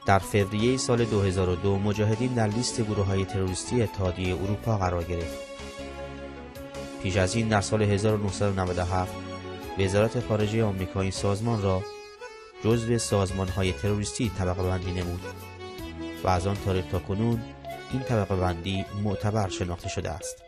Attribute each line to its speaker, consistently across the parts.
Speaker 1: در فوریه سال 2002 مجاهدین در لیست گروه‌های تروریستی اتحادیه اروپا قرار گرفت. پیش از این در سال 1997 وزارت خارجه آمریکا این سازمان را جزو سازمان‌های تروریستی طبقه بندی نمود و از آن تاریخ تا کنون این طبقه بندی معتبر شناخته شده است.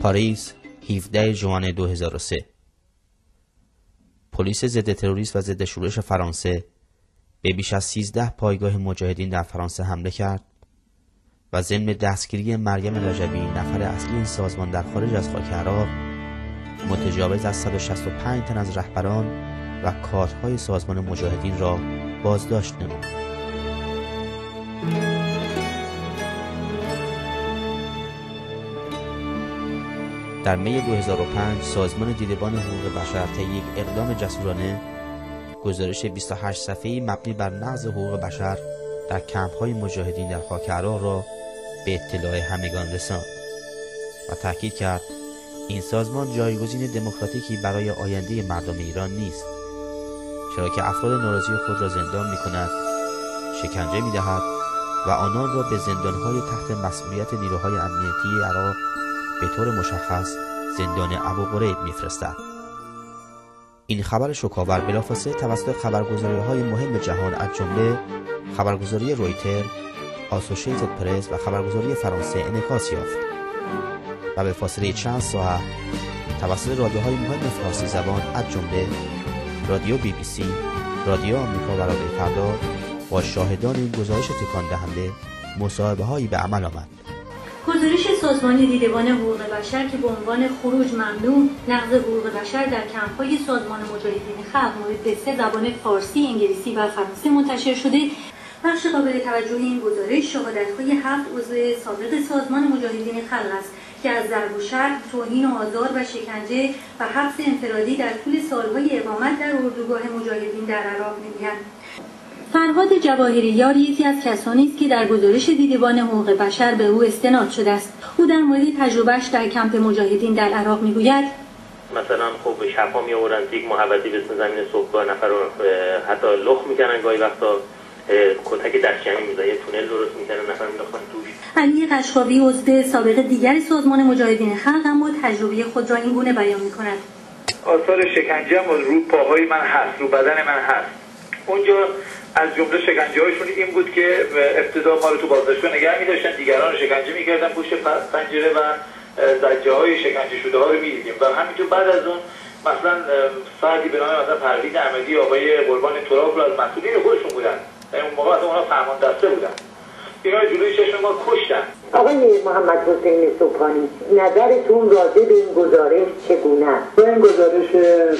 Speaker 1: پاریس 17 ژوئن 2003 پلیس ضد تروریسم و ضد شورش فرانسه به بیش از 13 پایگاه مجاهدین در فرانسه حمله کرد و ضمن دستگیری مریم رجبی نفر اصلی این سازمان در خارج از خاک عراق متجاوز از 165 تن از رهبران و کادرهای سازمان مجاهدین را بازداشت نمود. در می 2005 سازمان دیدبان حقوق بشر طی یک اقدام جسورانه گزارش 28 صفحه‌ای مبنی بر نقض حقوق بشر در کمپ‌های مجاهدین در خاک عراق را به اطلاع همگان رساند و تاکید کرد این سازمان جایگزین دموکراتیکی برای آینده مردم ایران نیست، چرا که افراد ناراضی خود را زندان می‌کند، شکنجه می‌دهد و آنان را به زندان‌های تحت مسئولیت نیروهای امنیتی عراق به طور مشخص زندان ابوغریب می‌فرستد. این خبر شوک‌آور بلافاصله توسط خبرگزاری‌های مهم جهان از جمله خبرگزاری رویتر، آسوشیتد پرس و خبرگزاری فرانسه انعکاس یافت و به فاصله چند ساعت توسط رادیوهای مهم فارسی زبان از جمله رادیو BBC، رادیو آمریکا و رادیو فردا با شاهدان این گزارش تکان دهنده مصاحبه‌هایی به عمل آمد.
Speaker 2: گزارش سازمان دیدبان حقوق بشر که به عنوان خروج ممنوع نقض حقوق بشر در کمپ‌های سازمان مجاهدین خلق مورد به 3 زبان فارسی، انگلیسی و فرانسه منتشر شده. بخش قابل توجه این گزارش شهادت‌های 7 عضو سابق سازمان مجاهدین خلق است که از ضرب و شتم، توهین و آزار و شکنجه و حبس انفرادی در طول سالهای اقامت در اردوگاه مجاهدین در عراق می‌گویند. فرهاد جواهریار یکی از کسانی است که در گزارش دیدبان حقوق بشر به او استناد شده است. او در مورد تجربهش در کمپ مجاهدین در عراق میگوید:
Speaker 3: مثلا خب شب‌ها میآورن یک محوطی به اسم زمین صبحگاه نفر رو حتی لخ میکنن، گاهی وقتا کتک دستجمعی میزنن، یه تونل درست میکنن نفر مینداختن توش.
Speaker 2: علی قشقابی عضو سابق دیگر سازمان مجاهدین خلق اما تجربه خود را این گونه بیان میکند:
Speaker 4: آثار شکنجه هم رو پاهای من هست، رو بدن من هست. اونجا از جمله شکنجه‌هاشون این بود که ابتدا ما رو تو بازداشتگاه نگه می‌داشتن، دیگران رو شکنجه می‌کردن پشت پنجره و زجه‌های شکنجه شده‌ها رو می‌دیدیم و همینطور بعد از اون مثلا فردی به نام مثلا پروین احمدی آقای قربان تراب رو از مسئولین خودشون بودن، یعنی اون موقع اونها فرمان دسته بودن، اینا جلوی چشم ما کشتن.
Speaker 5: آقای محمد حسین صبحانی، نظرتون راجع به این گزارش چگونه است؟
Speaker 6: این گزارش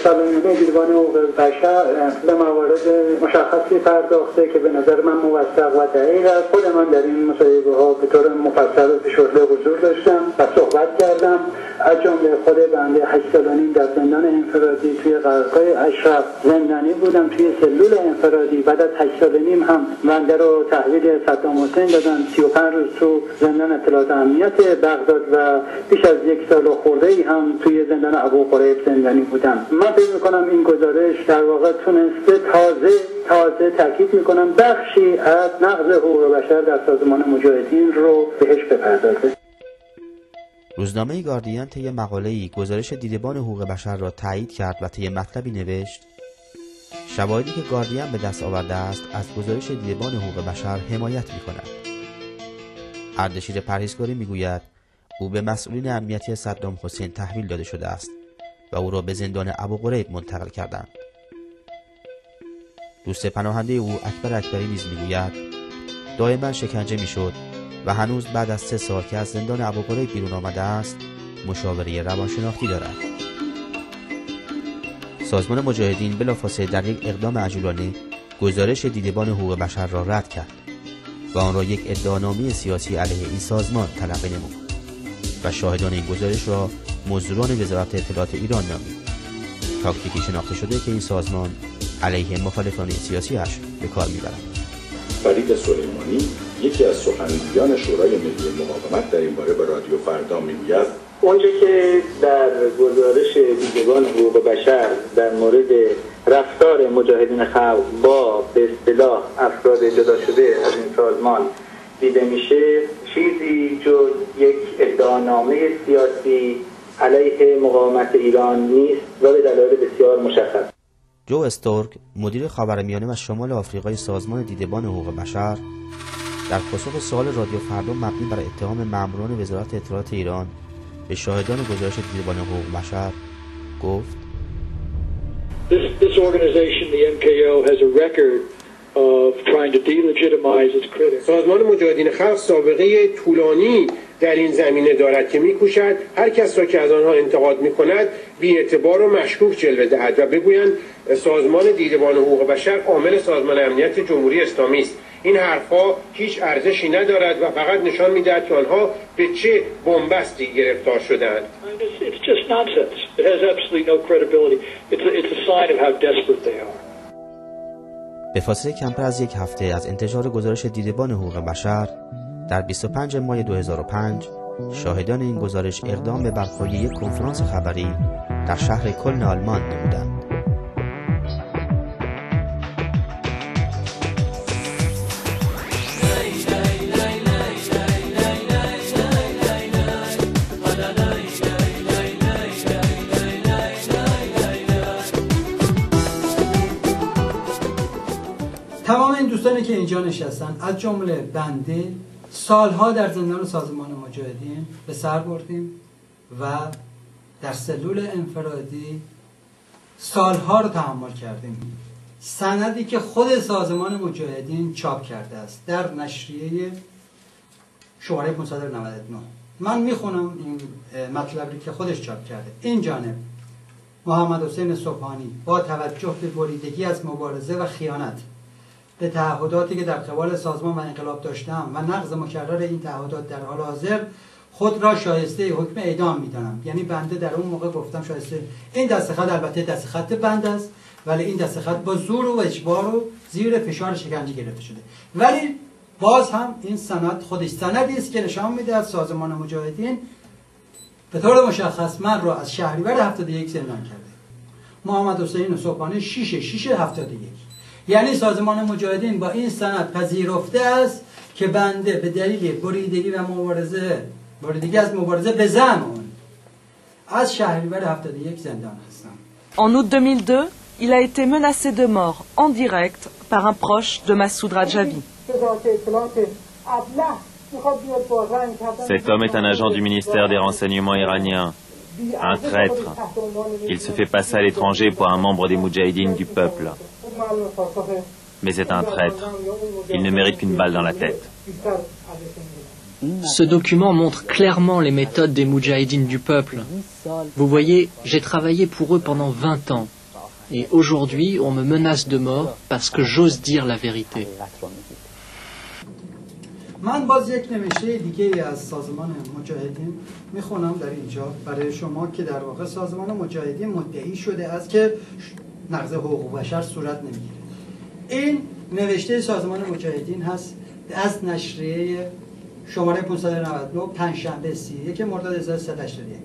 Speaker 6: سازمان دیدبان حقوق بشر به موارد مشخصی پرداخته که به نظر من موثق و دقیق است. خود من در این مصاحبه‌ها به طور مفصل و فشرده حضور داشتم و صحبت کردم. از جمله خود بنده 8 سال و نیم در زندان انفرادی توی قرارگاه اشرف زندانی بودم، توی سلول انفرادی. بعد از 8 سال و نیم هم بنده رو تحویل صدام حسین دادن. 35 روز تو زندان اطلاعات امنیت بغداد و بیش از 1 سال و خورده‌ای هم توی زندان ابوغریب زندانی بودم. من فکر می‌کنم این گزارش در واقع تونسته تازه تاکید می‌کنم بخشی از نقض حقوق بشر در سازمان مجاهدین رو بهش بپردازه.
Speaker 1: روزنامه گاردین طی مقاله‌ای گزارش دیدبان حقوق بشر را تایید کرد و طی مطلبی نوشت: شواهدی که گاردین به دست آورده است از گزارش دیدبان حقوق بشر حمایت می‌کند. اردشیر پرهیزکاری میگوید او به مسئولین امنیتی صدام حسین تحویل داده شده است و او را به زندان ابوغریب منتقل کردند. دوست پناهنده او اکبر اکبری نیز میگوید دائما شکنجه میشد و هنوز بعد از 3 سال که از زندان ابوغریب بیرون آمده است مشاوره روانشناختی دارد. سازمان مجاهدین بلافاصله در یک اقدام عجولانه گزارش دیدبان حقوق بشر را رد کرد و آن را یک ادعانامه سیاسی علیه این سازمان تلقی نمود و شاهدان این گزارش را مزدوران وزارت اطلاعات ایران نامید. تاکتیکی شناخته شده که این سازمان علیه مخالفان سیاسیش به کار میبرد.
Speaker 7: فرید سلیمانی یکی از سخنگویان شورای ملی مقاومت در این باره به رادیو فردا میگوید
Speaker 4: اونجا که در گزارش دیدگان حقوق بشر در مورد رفتار مجاهدین خلق با به اصطلاح افراد جدا شده از این سازمان دیده میشه، چیزی جز یک ادعانامه سیاسی علیه مقاومت ایران نیست و به دلایل بسیار مشخص.
Speaker 1: جو استورک، مدیر خاورمیانه و شمال آفریقای سازمان دیدبان حقوق بشر، در پاسخ سوال رادیو فردا مبنی بر اتهام ماموران وزارت اطلاعات ایران به شاهدان گزارش دیدبان حقوق بشر گفت:
Speaker 6: This organization, the MKO, has a record of trying to delegitimize its critics.
Speaker 8: سازمان مجاهدین خلق سابقه طولانی در این زمینه دارد که می‌کوشد هر کس را که از آنها انتقاد می‌کند بی‌اعتبار و مشکوک جلوه دهد و بگویند سازمان دیدبان حقوق بشر عامل سازمان امنیت جمهوری اسلامی است. این حرفها هیچ ارزشی ندارد و فقط نشان می‌دهد که آنها به چه بنبستی گرفتار شدند.
Speaker 6: It's just nonsense. It has absolutely no credibility. It's a sign of how desperate they are.
Speaker 1: به فاصله کمتر از یک هفته از انتشار گزارش دیدبان حقوق بشر در 25 مای 2005 شاهدان این گزارش اقدام به برپایی یک کنفرانس خبری در شهر کلن آلمان نمودند.
Speaker 9: تمام این دوستانی که اینجا نشستن از جمله بنده سالها در زندان سازمان مجاهدین به سر بردیم و در سلول انفرادی سالها رو تحمل کردیم. سندی که خود سازمان مجاهدین چاپ کرده است در نشریه شماره 599. من میخونم این مطلبی که خودش چاپ کرده. این جانب محمد حسین صبحانی با توجه به بریدگی از مبارزه و خیانت به تعهداتی که در قبال سازمان و انقلاب داشتم و نقض مکرر این تعهدات در حال حاضر خود را شایسته حکم اعدام می‌دانم. یعنی بنده در اون موقع گفتم شایسته، این دستخط البته دستخط بنده است ولی این دستخط با زور و اجبار و زیر فشار شکنجه گرفته شده، ولی باز هم این سند خودش سندی است که نشان میده از سازمان مجاهدین به طور مشخص من را از شهریور 71 زندان کرده. محمد حسین صبحانی 6/6/71. یعنی سازمان مجاهدین با این سند پذیرفته است که بنده به دلیل بریدگی و بریدگی از مبارزه به زعم اون از شهریور 71 زندان هستم.
Speaker 10: En août 2002, il a été menacé de mort en direct par un proche de Massoud Rajavi.
Speaker 11: Cet homme est un agent du ministère des renseignements iranien, un traître. Il se fait passer à l'étranger pour un membre des Moudjahidines du peuple. Mais c'est un traître. Il ne mérite qu'une balle dans la tête.
Speaker 12: Ce document montre clairement les méthodes des Moudjahidines du peuple. Vous voyez, j'ai travaillé pour eux pendant 20 ans. Et aujourd'hui, on me menace de mort parce que j'ose dire la vérité.
Speaker 9: من باز یک نوشته دیگه از سازمان مجاهدین میخونم در اینجا برای شما که در واقع سازمان مجاهدین مدعی شده است که نقض حقوق بشر صورت نمیگیره. این نوشته سازمان مجاهدین هست از نشریه شماره 599 پنجشنبه 31 مرداد 1381.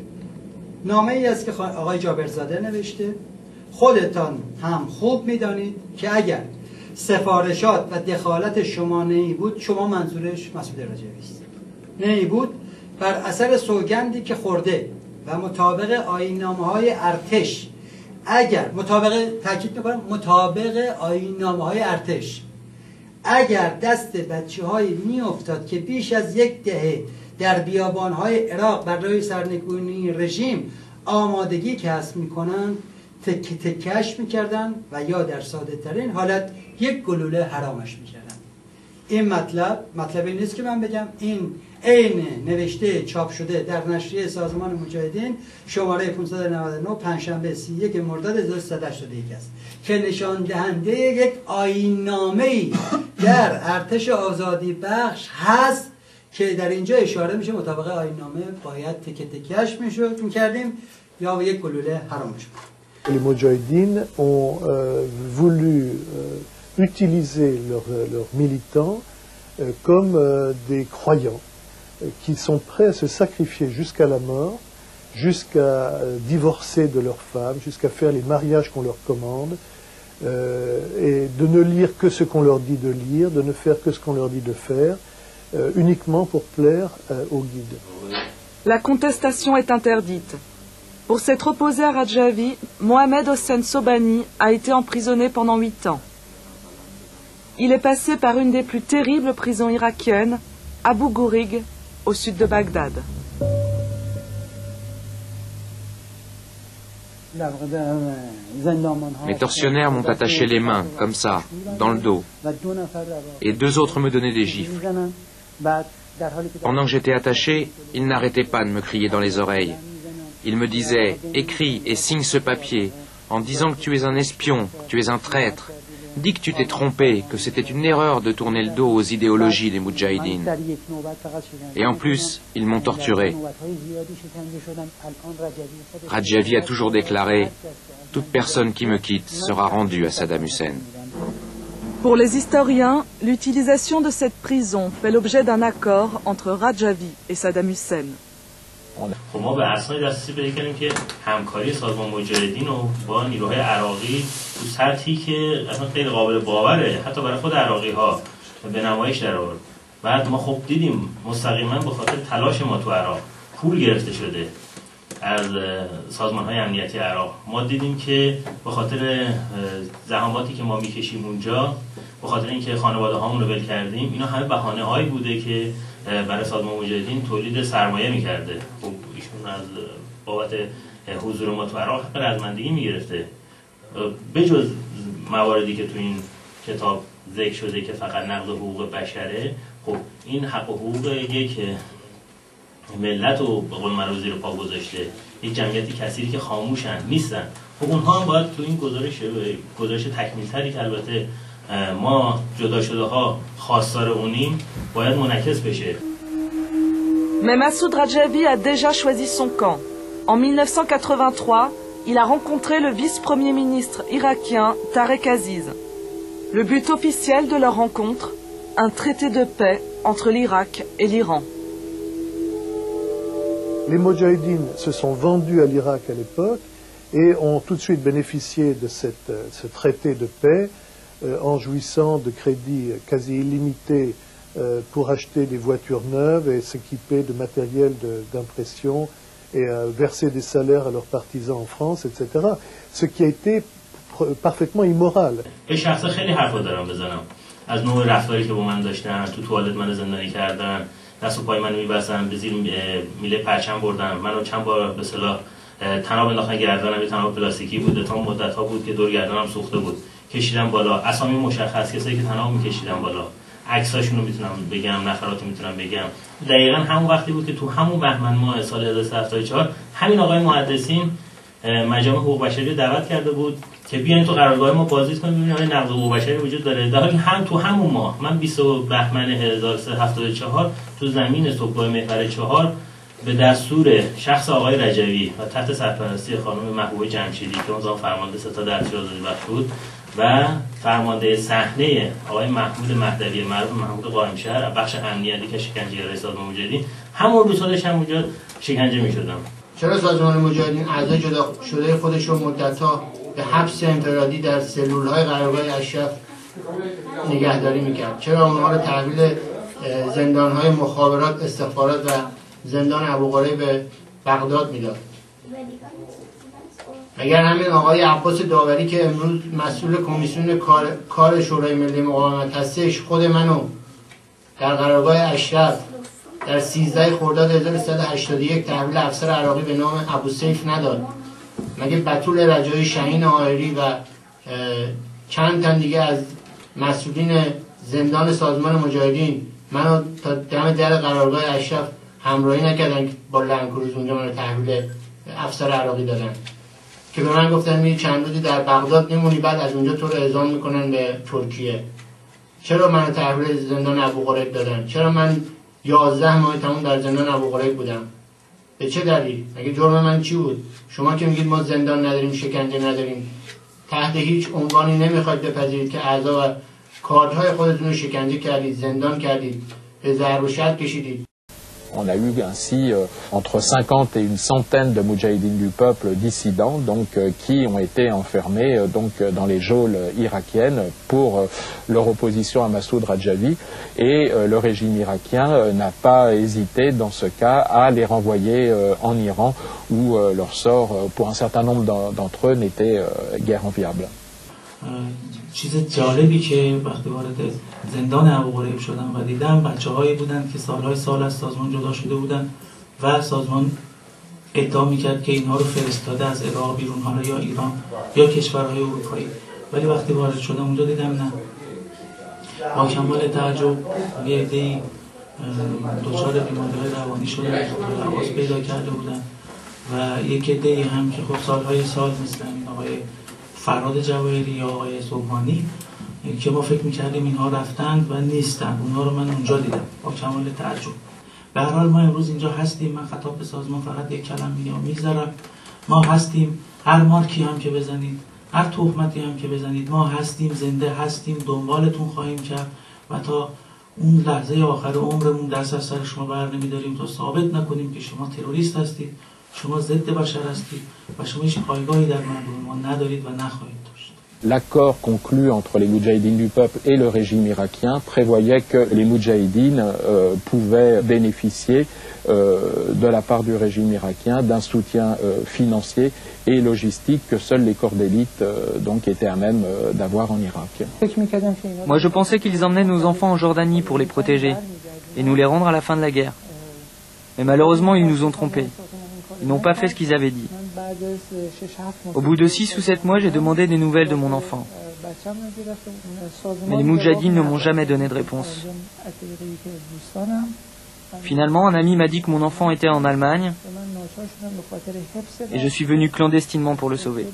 Speaker 9: نامه ای است که آقای جابرزاده نوشته. خودتان هم خوب میدانید که اگر سفارشات و دخالت شما نمی بود، شما منظورش مسعود رجوی است، نمی بود، بر اثر سوگندی که خورده و مطابق آیین‌نامه‌های ارتش، اگر تاکید می‌کنم مطابق آیین‌نامه‌های ارتش، اگر دست بچه‌هایی می‌افتاد که بیش از یک دهه در بیابان‌های عراق برای سرنگونی رژیم آمادگی کسب می‌کنند، تکه تکش میکردن و یا در ساده ترین حالت یک گلوله حرامش میکردن. این مطلبی نیست که من بگم، این عین نوشته چاپ شده در نشریه سازمان مجاهدین شماره 599 پنجشنبه 31 مرداد 1381 است که نشان دهنده یک آیین‌نامه‌ای در ارتش آزادی بخش هست که در اینجا اشاره میشه مطابق آیین‌نامه باید تکه تکش میکردیم یا به یک گلوله حرامش میکردیم.
Speaker 13: Les Moudjahidines ont voulu utiliser leurs militants comme des croyants qui sont prêts à se sacrifier jusqu'à la mort, jusqu'à divorcer de leurs femmes, jusqu'à faire les mariages qu'on leur commande, et de ne lire que ce qu'on leur dit de lire, de ne faire que ce qu'on leur dit de faire, uniquement pour plaire aux guides.
Speaker 10: La contestation est interdite. Pour s'être opposé à Radjavi, Mohamed Hossein Sobhani a été emprisonné pendant 8 ans. Il est passé par une des plus terribles prisons irakiennes, Abu Ghourig, au sud de Bagdad.
Speaker 14: Mes tortionnaires m'ont attaché les mains, comme ça, dans le dos. Et 2 autres me donnaient des gifles. Pendant que j'étais attaché, ils n'arrêtaient pas de me crier dans les oreilles. Ils me disaient « Écris et signe ce papier, en disant que tu es un espion, tu es un traître. Dis que tu t'es trompé, que c'était une erreur de tourner le dos aux idéologies des Moudjahidines. » Et en plus, ils m'ont torturé. Radjavi a toujours déclaré « Toute personne qui me quitte sera rendue à Saddam Hussein. »
Speaker 10: Pour les historiens, l'utilisation de cette prison fait l'objet d'un accord entre Radjavi et Saddam Hussein.
Speaker 3: خب ما به اسناد دسترسی پیدا کردیم که همکاری سازمان مجاهدین و با نیروهای عراقی تو سطحی که اصلا خیلی قابل باوره حتی برای خود عراقی ها به نمایش در آورد. بعد ما خب دیدیم مستقیما به خاطر تلاش ما تو عراق پول گرفته شده از سازمان های امنیتی عراق. ما دیدیم که به خاطر زحماتی که ما میکشیم اونجا، به خاطر اینکه خانواده هامون رو ول کردیم، اینا همه بهانه هایی بوده که برای سازمان مجاهدین تولید سرمایه میکرده. خب ایشون از بابت حضور ما تو عراق حق رزمندگی میگرفته. بجز مواردی که تو این کتاب ذکر شده که فقط نقض حقوق بشره، خب این حق و حقوق یک ملت رو به قول معروف زیر پا گذاشته، یک جمعیتی کثیری که خاموشن نیستن. خب اونها هم باید تو این گزارش تکمیل‌تری که البته ما جدا شده ها خواستار اونیم باید منعکس بشه.
Speaker 10: Mais Massoud Radjavi a déjà choisi son camp. En 1983, il a rencontré le vice-premier ministre irakien Tarek Aziz. Le but officiel de leur rencontre, un traité de paix entre l'Irak et l'Iran.
Speaker 13: Les Moudjahidines se sont vendus à l'Irak à l'époque et ont tout de suite bénéficié de ce traité de paix en jouissant de crédits quasi illimités pour acheter des voitures neuves et s'équiper de matériel d'impression et verser des salaires à leurs partisans en France, etc. Ce qui a été parfaitement immoral.
Speaker 3: از نوع رفتاری که با من داشتن، تو توالت من زندانی کردن، دست و پای من میبستن، به زیر میله پرچم بردن، منو چند بار به اصطلاح طناب انداختن گردنم، یه طناب پلاستیکی بود، تا مدت ها بود که دور گردنم سوخته بود، کشیدم بالا، اسامی مشخص کسایی که طناب میکشیدن بالا، عکساشون رو میتونم بگم، نفرات میتونم بگم. دقیقاً همون وقتی بود که تو همون بهمن ماه سال 1374 همین آقای محدثین مجامع حقوق بشری رو دعوت کرده بود که بیاین تو قرارگاه ما بازدید کنیم ببینیم آیا نقض حقوق بشری وجود داره. در حالی هم تو همون ماه من 20 بهمن 1374 تو زمین صبحگاه محور 4 به دستور شخص آقای رجوی و تحت سرپرستی خانم محبوبه جمشیدی که اون زمان فرمانده ستاد ارتش آزادی بخش بود و فرمانده صحنه آقای محمود مهدوی معروف محمود قائمشهر بخش امنیتی که شکنجهگرای سازمان مجاهدین، همون روزها داشتم اونجا شکنجه می‌شدم.
Speaker 15: چرا سازمان مجاهدین اعضای جدا شده خودش رو مدت‌ها به حبس انفرادی در سلول‌های قرارگاه اشرف نگهداری می‌کرد؟ چرا اونها رو تحویل زندان‌های مخابرات، استخبارات و زندان ابوغریب به بغداد میداد؟ اگر همین آقای عباس داوری که امروز مسئول کمیسیون کار شورای ملی مقاومت هستش خود منو در قرارگاه اشرف در 13 خرداد 1381 تحویل افسر عراقی به نام ابوسیف نداد، مگه بتول رجایی، شهین آهری و چند تن دیگه از مسئولین زندان سازمان مجاهدین منو تا دم در قرارگاه اشرف همراهی نکردن که با لنگروز اونجا منو تحویل افسر عراقی دادن که به من گفتن میری چند روزی در بغداد میمونی بعد از اونجا تو رو اعزام میکنن به ترکیه؟ چرا منو تحویل زندان ابوغریب دادن؟ چرا من 11 ماه تمام در زندان ابوغریب بودم؟ به چه دلیل؟ مگه جرم من چی بود؟ شما که میگید ما زندان نداریم، شکنجه نداریم، تحت هیچ عنوانی نمیخواید بپذیرید که اعضا و کارهای خودتون رو شکنجه کردید، زندان کردید، به ضرب و شتم کشیدید.
Speaker 16: On a eu ainsi entre 50 et une centaine de moudjahidines du peuple dissidents qui ont été enfermés dans les geôles irakiennes pour leur opposition à Massoud Rajavi et le régime irakien n'a pas hésité dans ce cas à les renvoyer en Iran où leur sort pour un certain nombre d'entre eux n'était guère enviable.
Speaker 17: چیز جالبی که وقتی وارد زندان ابوغریب شدم و دیدم بچه‌هایی بودند که سال از سازمان جدا شده بودند و سازمان ادعا می‌کرد که اینها رو فرستاده از عراق بیرون، حالا یا ایران یا کشورهای اروپایی، ولی وقتی وارد شدم اونجا دیدم نه. با کمال تعجب یه عده‌ای دچار بیماری‌های روانی شده لحاظ پیدا کرده بودند و یک عده‌ای هم که خب سال مثل این آقای فراد جواهری یا آقای صبحانی که ما فکر میکردیم اینها رفتند و نیستند، اونها رو من اونجا دیدم با کمال تعجب. به هر حال ما امروز اینجا هستیم. من خطاب به سازمان فقط یک کلمه میگذارم: ما هستیم. هر مارکی هم که بزنید، هر تهمتی هم که بزنید، ما هستیم، زنده هستیم، دنبالتون خواهیم کرد و تا اون لحظه آخر عمرمون دست از سر شما بر نمیداریم تا ثابت نکنیم که شما تروریست هستید، شما ضد بشر هستید و شما هیچ پایگاهی در مردم ما ندارید و نخواهید داشت.
Speaker 16: L'accord conclu entre les moudjahidines du peuple et le régime irakien prévoyait que les moudjahidines pouvaient bénéficier de la part du régime irakien d'un soutien financier et logistique que seuls les corps d'élite étaient à même d'avoir en Irak.
Speaker 18: Moi je pensais qu'ils emmenaient nos enfants en Jordanie pour les protéger et nous les rendre à la fin de la guerre. Mais malheureusement ils nous ont trompés. Ils n'ont pas fait ce qu'ils avaient dit. Au bout de 6 ou 7 mois, j'ai demandé des nouvelles de mon enfant. Mais les moudjahidines ne m'ont jamais donné de réponse. Finalement, un ami m'a dit que mon enfant était en Allemagne et je suis venu clandestinement pour le sauver.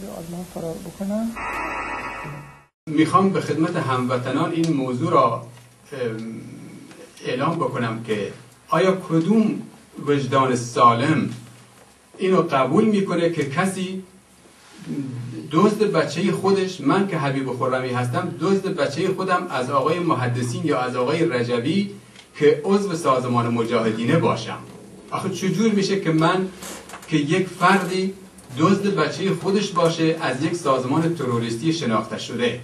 Speaker 19: میخوام به خدمت هموطنان این موضوع را اعلام بکنم که آیا کدوم وجدان سالم اینو قبول میکنه که کسی دزد بچه خودش، من که حبیب خرمی هستم، دزد بچه خودم از آقای محدثین یا از آقای رجبی که عضو سازمان مجاهدینه باشم؟ آخه چجور میشه که من که یک فردی دزد بچه خودش باشه از یک سازمان تروریستی شناخته شده،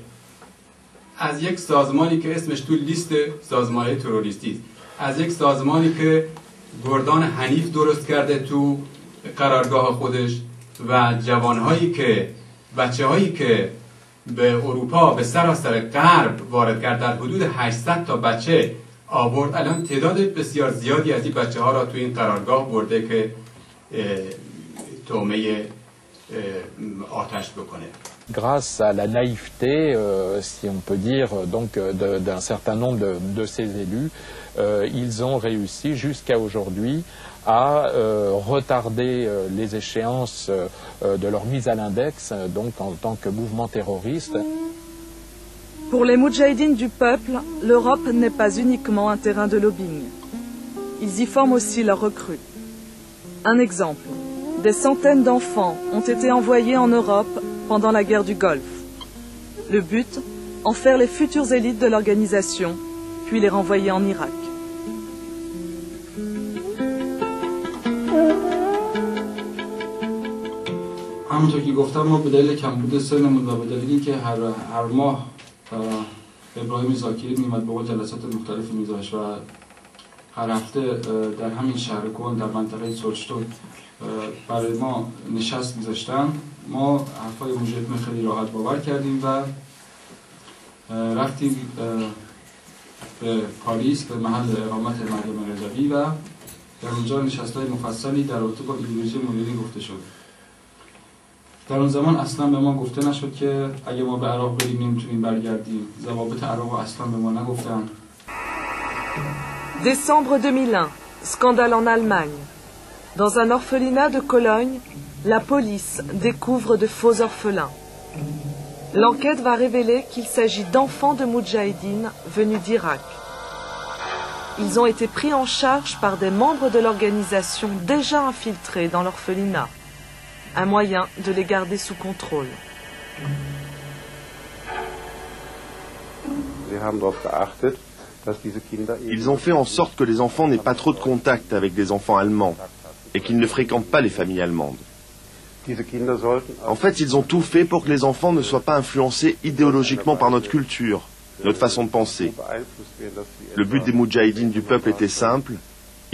Speaker 19: از یک سازمانی که اسمش تو لیست سازمان‌های تروریستی، از یک سازمانی که گردان حنیف درست کرده تو قرارگاه خودش و جوانهایی که بچه‌هایی که به اروپا به سراسر غرب وارد کرد، در حدود 800 تا بچه آورد. الان تعداد بسیار زیادی از این بچه‌ها را تو این قرارگاه برده که تومه آتش بکنه.
Speaker 16: Grâce à la naïveté, si on peut dire, d'un certain nombre de ces élus, ils ont réussi jusqu'à aujourd'hui à retarder les échéances de leur mise à l'index, donc en tant que mouvement terroriste.
Speaker 10: Pour les moudjahidines du peuple, l'Europe n'est pas uniquement un terrain de lobbying. Ils y forment aussi leurs recrues. Un exemple, des centaines d'enfants ont été envoyés en Europe pendant la guerre du Golfe. Le but, en faire les futures élites de l'organisation, puis les renvoyer en Irak.
Speaker 20: همونطور که گفتم ما به دلیل کمبود سنمون و به دلیلی که هر ماه ابراهیم زاکری میمد به جلسات مختلف میذاشت و هر هفته در همین شهر کن در منطقه سلشتون برای ما نشست میذاشتن، ما حرفای مجاهدین خیلی راحت باور کردیم و رفتیم به پاریس به محل اقامت مریم رجبی و در اونجا نشست‌های مفصلی در رابطه با ایدئولوژی مجاهدین گفته شد. در اون زمان اصلا به ما گفته نشد که اگه ما به عراق بریم نمیتونیم برگردیم. ضوابط عراق اصلا به ما نگفتن.
Speaker 10: Décembre 2001, scandale en Allemagne. Dans un orphelinat de Cologne, la police découvre de faux orphelins. L'enquête va révéler qu'il s'agit d'enfants de moudjahidines venus d'Irak. Ils ont été pris en charge par des membres de l'organisation déjà infiltrés dans l'orphelinat. Un moyen de les garder sous contrôle.
Speaker 21: Ils ont fait en sorte que les enfants n'aient pas trop de contact avec des enfants allemands et qu'ils ne fréquentent pas les familles allemandes. En fait, ils ont tout fait pour que les enfants ne soient pas influencés idéologiquement par notre culture, notre façon de penser. Le but des Moudjahidines du peuple était simple.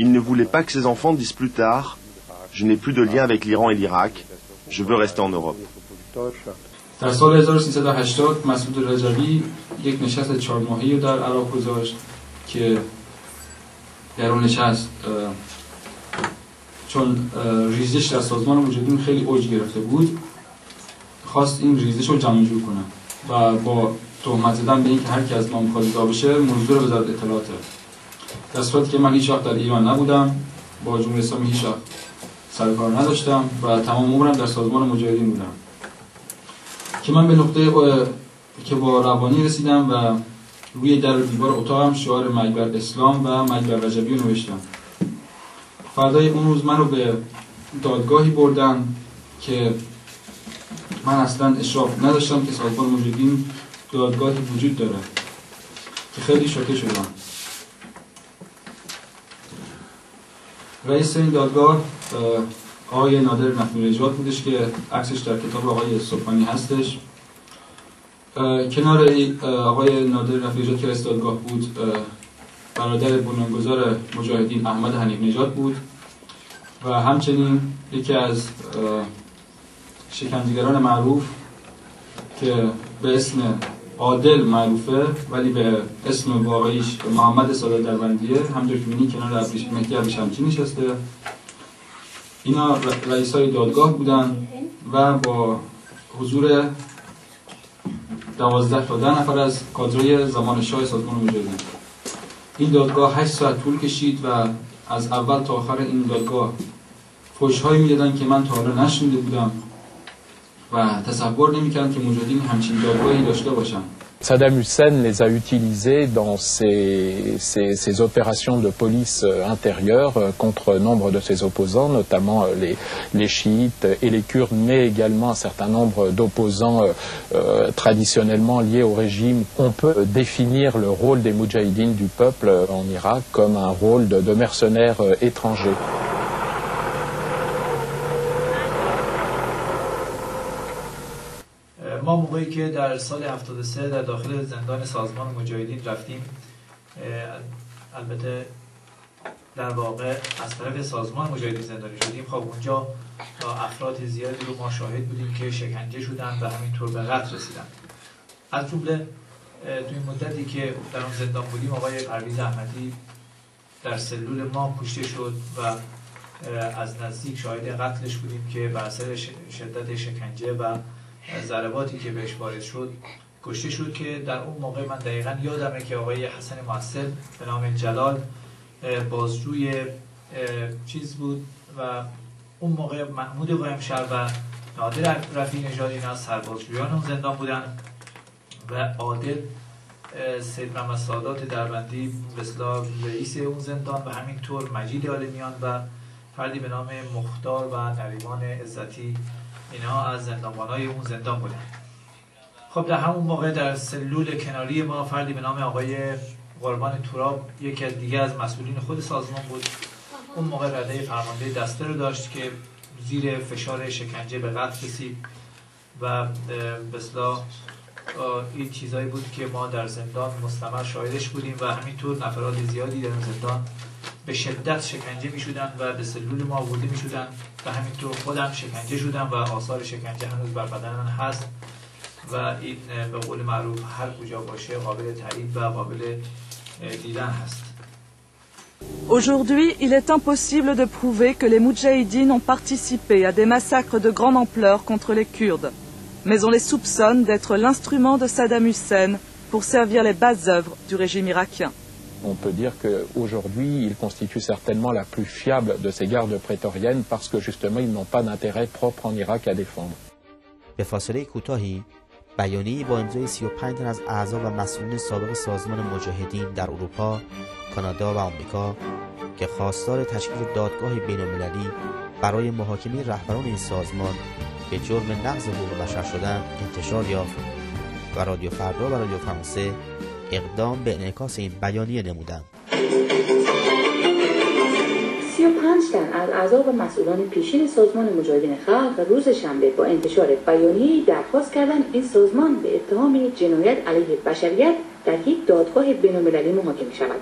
Speaker 21: Ils ne voulaient pas que ces enfants disent plus tard « Je n'ai plus de lien avec l'Iran et l'Irak, je veux rester en Europe ».
Speaker 20: در سال 1380 مسعود رجبی یک نشست 4 ماهه‌ای در عراق گذاشت که در اون نشست چون ریزش در سازمان مجاهدین خیلی اوج گرفته بود خواست این ریزش رو جمع جور کنه و با تهمت زدن به اینکه هر کی از ما می‌خواد جدا بشه منظور وزارت اطلاعات در صورتی که من هیچ وقت در ایران نبودم با جمهوری اسلامی هیچ وقت سر کار نداشتم و تمام عمرم در سازمان مجاهدین بودم که من به نقطه که با روانی رسیدم و روی در دیوار اتاقم شعار مرگ بر اسلام و مرگ بر رجبی رو نوشتم. فردای اون روز من رو به دادگاهی بردن که من اصلا اشراف نداشتم که سازمان مجاهدین دادگاهی وجود داره که خیلی شوکه شدم. رئیس این دادگاه آقای نادر نفی نژاد بودش که عکسش در کتاب آقای صبحانی هستش. کنار آقای نادر نفی نژاد که رئیس دادگاه بود برادر بنیانگذار مجاهدین احمد حنیف نژاد بود و همچنین یکی از شکنجهگران معروف که به اسم عادل معروفه ولی به اسم واقعیش محمد سادات دربندیه همونطور که می‌بینی کنار مهدی ابریشمچی نشسته. اینا رئیسای دادگاه بودن و با حضور 12 تا 10 نفر از کادره زمان شاه سازمان مجاهدین. این دادگاه 8 ساعت طول کشید و از اول تا آخر این دادگاه فحش‌هایی می‌دادن که من تا حالا نشنیده بودم و تصور نمی‌کردم که مجاهدین همچین دادگاهی داشته باشن.
Speaker 16: Saddam Hussein les a utilisés dans ses opérations de police intérieure contre nombre de ses opposants, notamment les chiites et les Kurdes, mais également un certain nombre d'opposants traditionnellement liés au régime. On peut définir le rôle des Moudjahidines du peuple en Irak comme un rôle de mercenaires étrangers.
Speaker 17: ما موقعی که در سال 73 در داخل زندان سازمان مجاهدین رفتیم البته در واقع از طرف سازمان مجاهدین زندانی شدیم خب اونجا افراد زیادی رو ما شاهد بودیم که شکنجه شدن و همینطور به قتل رسیدن از جمله توی مدتی که در اون زندان بودیم آقای پرویز احمدی در سلول ما کشته شد و از نزدیک شاهد قتلش بودیم که بر اثر شدت شکنجه و ضرباتی که بهش وارد شد کشته شد که در اون موقع من دقیقاً یادمه که آقای حسن محسن به نام جلال بازجوی چیز بود و اون موقع محمود قائمشهر و نادر رفیع نژاد اینا سربازجویان اون زندان بودن و عادل سید محمد سادات دربندی به اصطلاح رئیس اون زندان و همینطور مجید عالمیان و فردی به نام مختار و نریمان عزتی اینا از زندانبانای اون زندان بودن. خب در همون موقع در سلول کناری ما فردی به نام آقای قربان تراب یکی از دیگه از مسئولین خود سازمان بود. اون موقع رده فرمانده دسته رو داشت که زیر فشار شکنجه به قتل رسید و به اصطلاح این چیزایی بود که ما در زندان مستمر شاهدش بودیم و همینطور نفرات زیادی در زندان به شدت شکنجه می شدن و به سلول ما آورده می شدن و همینطور خودم شکنجه شدم و آثار شکنجه هنوز بر بدن من هست و این به قول معروف هر کجا باشه قابل تایید و قابل دیدن هست.
Speaker 10: Aujourd'hui, il est impossible de prouver que les Moudjahidines ont participé à des massacres de grande ampleur contre les Kurdes, mais on les soupçonne d'être l'instrument de Saddam Hussein pour servir les basses œuvres du régime irakien.
Speaker 16: On peut dire qu'aujourd'hui, ils constituent certainement la plus fiable de ces gardes prétoriennes parce que justement, ils n'ont pas d'intérêt propre en Irak à défendre.
Speaker 1: به فاصله کوتاهی بیانیه‌ای با امضای 35 تن از اعضا و مسئولین سابق سازمان مجاهدین در اروپا، کانادا و آمریکا که خواستار تشکیل دادگاه بین‌المللی برای محاکمه رهبران این سازمان به جرم نقض حقوق بشر شدن انتشار یافت و رادیو فردا و رادیو فرانسه اقدام به انعکاس این بیانیه نمودند.
Speaker 2: 35 تن از اعضا و مسئولان پیشین سازمان مجاهدین خلق روز شنبه با انتشار بیانیه‌ای درخواست کردند این سازمان به اتهام جنایت علیه بشریت در یک دادگاه بین‌المللی محاکمه شود.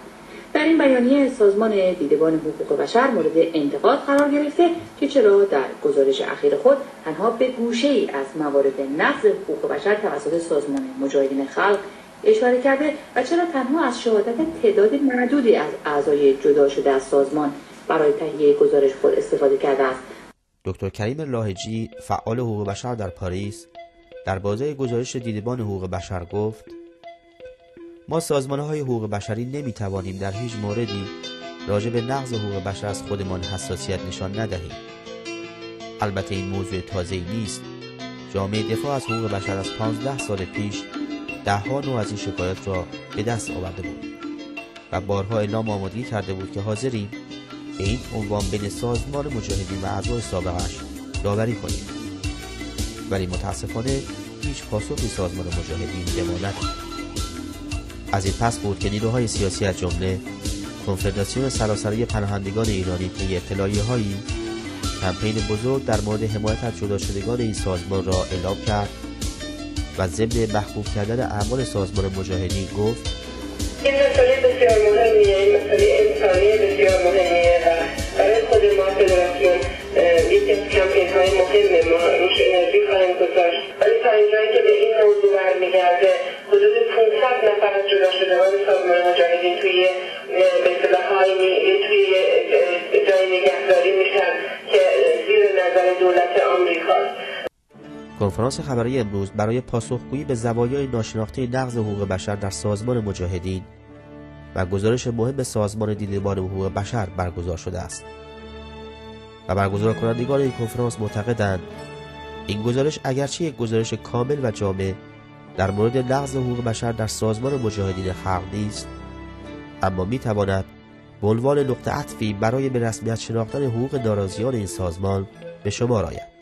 Speaker 2: در این بیانیه سازمان دیدبان حقوق بشر مورد انتقاد قرار گرفته که چرا در گزارش اخیر خود تنها به گوشه‌ای از موارد نقض حقوق بشر توسط سازمان مجاهدین خلق اشاره کرده و چرا تنها از شهادت تعداد معدودی از اعضای جدا شده از سازمان برای تهیه گزارش خود استفاده کرده است.
Speaker 1: دکتر کریم لاهجی فعال حقوق بشر در پاریس در بازه گزارش دیدبان حقوق بشر گفت: ما سازمان‌های حقوق بشری نمی‌توانیم در هیچ موردی راجع به نقض حقوق بشر از خودمان حساسیت نشان ندهیم. البته این موضوع تازه‌ای نیست. جامعه دفاع از حقوق بشر از 15 سال پیش ده‌ها نوع از این شکایت را به دست آورده بود و بارها اعلام آمادگی کرده بود که حاضریم به این عنوان بین سازمان مجاهدین و اعضای سابقش داوری کنیم، ولی متاسفانه هیچ پاسخی سازمان مجاهدین به ما نداد. از این پس بود که نیروهای سیاسی از جمله کنفدراسیون سراسری پناهندگان ایرانی طی اطلاعیه‌هایی کمپین بزرگ در مورد حمایت از جدا شدگان این سازمان را اعلام کرد و ضمن محبوب کردن اعمال سازمان مجاهدین گفت:
Speaker 22: این مسئله بسیار مهمیه، این مسئله انسانی بسیار مهمیه و برای خود ما فدراسیون یکی از کمپین های مهمه، ما روش انرژی خواهیم گذاشت. ولی تا اینجایی که به این موضوع برمیگرده حدود 500 نفر از جدا شدگان سازمان مجاهدین توی به اصطلاح توی جای نگهداری میشن که زیر نظر دولت آمریکاست.
Speaker 1: کنفرانس خبری امروز برای پاسخگویی به زوایای ناشناخته نقض حقوق بشر در سازمان مجاهدین و گزارش مهم سازمان دیدبان حقوق بشر برگزار شده است و برگزار کنندگان این کنفرانس معتقدند این گزارش اگرچه یک گزارش کامل و جامع در مورد نقض حقوق بشر در سازمان مجاهدین خلق نیست، اما میتواند به عنوان نقطه عطفی برای به رسمیت شناختن حقوق ناراضیان این سازمان به شمار آید.